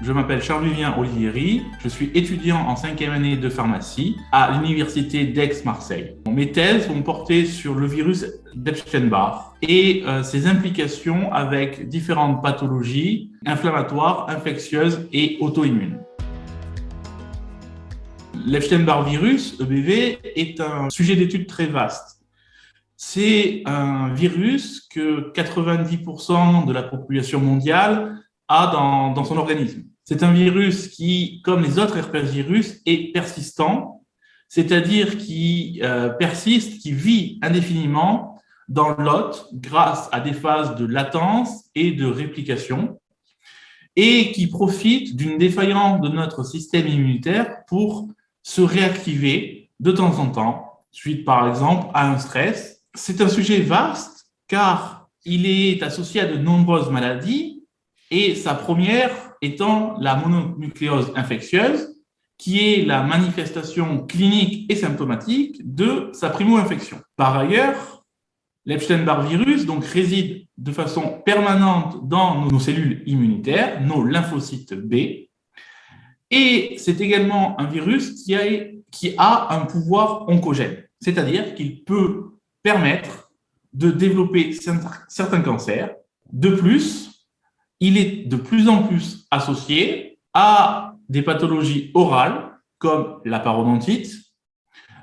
Je m'appelle Charles-Vivien Olivieri, je suis étudiant en 5e année de pharmacie à l'université d'Aix-Marseille. Mes thèses vont porter sur le virus d'Epstein-Barr et ses implications avec différentes pathologies inflammatoires, infectieuses et auto-immunes. L'Epstein-Barr virus, EBV, est un sujet d'étude très vaste. C'est un virus que 90% de la population mondiale a dans son organisme. C'est un virus qui, comme les autres herpesvirus, est persistant, c'est-à-dire qui persiste, qui vit indéfiniment dans l'hôte grâce à des phases de latence et de réplication et qui profite d'une défaillance de notre système immunitaire pour se réactiver de temps en temps, suite par exemple à un stress. C'est un sujet vaste car il est associé à de nombreuses maladies et sa première étant la mononucléose infectieuse, qui est la manifestation clinique et symptomatique de sa primo-infection. Par ailleurs, l'Epstein-Barr virus donc, réside de façon permanente dans nos cellules immunitaires, nos lymphocytes B, et c'est également un virus qui a un pouvoir oncogène, c'est-à-dire qu'il peut permettre de développer certains cancers. De plus, il est de plus en plus associé à des pathologies orales comme la parodontite,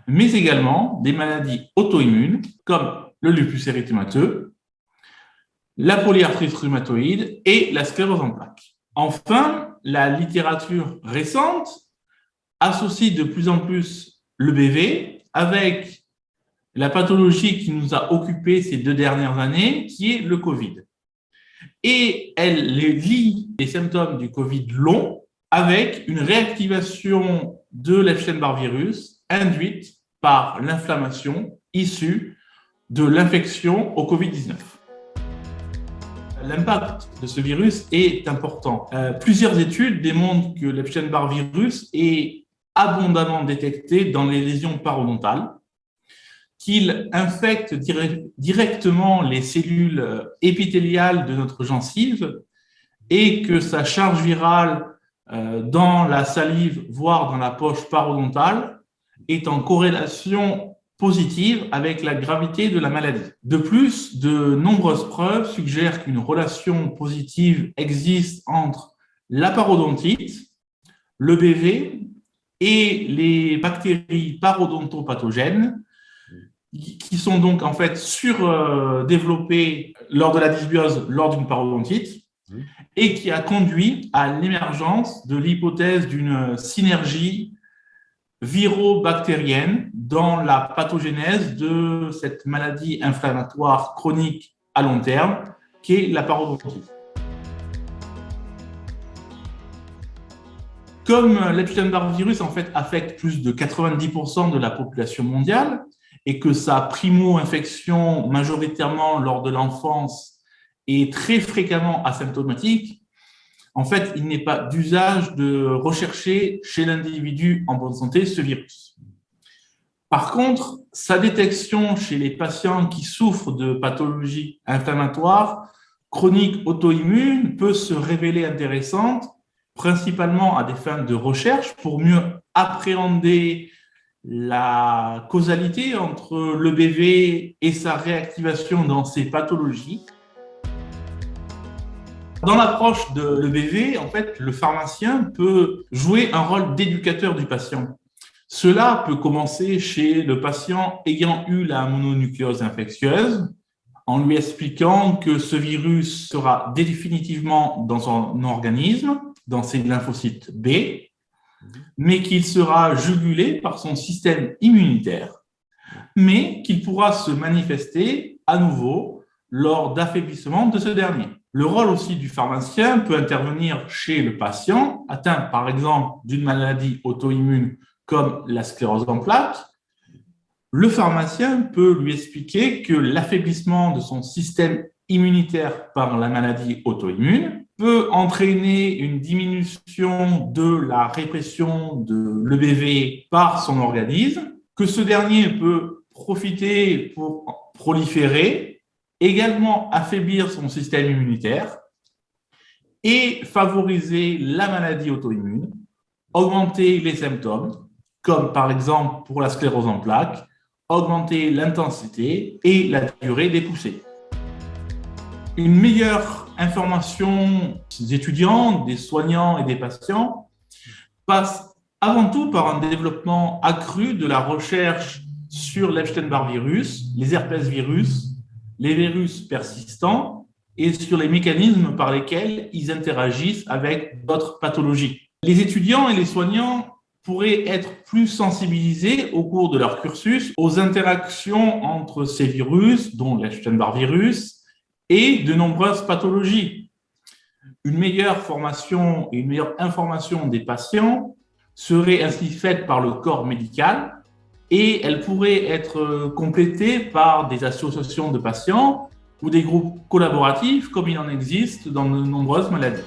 mais également des maladies auto-immunes comme le lupus érythémateux, la polyarthrite rhumatoïde et la sclérose en plaques. Enfin, la littérature récente associe de plus en plus l'EBV avec la pathologie qui nous a occupés ces 2 dernières années, qui est le Covid. Et elle lie les symptômes du Covid long avec une réactivation de l'Epstein-Barr virus induite par l'inflammation issue de l'infection au Covid-19. L'impact de ce virus est important. Plusieurs études démontrent que l'Epstein-Barr virus est abondamment détecté dans les lésions parodontales, qu'il infecte directement les cellules épithéliales de notre gencive et que sa charge virale dans la salive, voire dans la poche parodontale, est en corrélation positive avec la gravité de la maladie. De plus, de nombreuses preuves suggèrent qu'une relation positive existe entre la parodontite, l'EBV et les bactéries parodontopathogènes qui sont donc en fait surdéveloppées lors de la dysbiose lors d'une parodontite et qui a conduit à l'émergence de l'hypothèse d'une synergie viro-bactérienne dans la pathogénèse de cette maladie inflammatoire chronique à long terme qui est la parodontite. Comme l'Epstein-Barr virus en fait affecte plus de 90% de la population mondiale, et que sa primo-infection, majoritairement lors de l'enfance, est très fréquemment asymptomatique, en fait, il n'est pas d'usage de rechercher chez l'individu en bonne santé ce virus. Par contre, sa détection chez les patients qui souffrent de pathologies inflammatoires chroniques auto-immunes peut se révéler intéressante, principalement à des fins de recherche pour mieux appréhender la causalité entre l'EBV et sa réactivation dans ces pathologies. Dans l'approche de l'EBV, en fait, le pharmacien peut jouer un rôle d'éducateur du patient. Cela peut commencer chez le patient ayant eu la mononucléose infectieuse, en lui expliquant que ce virus sera définitivement dans son organisme, dans ses lymphocytes B, mais qu'il sera jugulé par son système immunitaire, mais qu'il pourra se manifester à nouveau lors d'affaiblissement de ce dernier. Le rôle aussi du pharmacien peut intervenir chez le patient atteint par exemple d'une maladie auto-immune comme la sclérose en plaques. Le pharmacien peut lui expliquer que l'affaiblissement de son système immunitaire par la maladie auto-immune peut entraîner une diminution de la répression de l'EBV par son organisme, que ce dernier peut profiter pour proliférer, également affaiblir son système immunitaire et favoriser la maladie auto-immune, augmenter les symptômes, comme par exemple pour la sclérose en plaques, augmenter l'intensité et la durée des poussées. Une meilleure information des étudiants, des soignants et des patients passe avant tout par un développement accru de la recherche sur l'Epstein-Barr virus, les herpès virus, les virus persistants et sur les mécanismes par lesquels ils interagissent avec d'autres pathologies. Les étudiants et les soignants pourraient être plus sensibilisés au cours de leur cursus aux interactions entre ces virus, dont l'Epstein-Barr virus, et de nombreuses pathologies. Une meilleure formation et une meilleure information des patients serait ainsi faite par le corps médical et elle pourrait être complétée par des associations de patients ou des groupes collaboratifs comme il en existe dans de nombreuses maladies.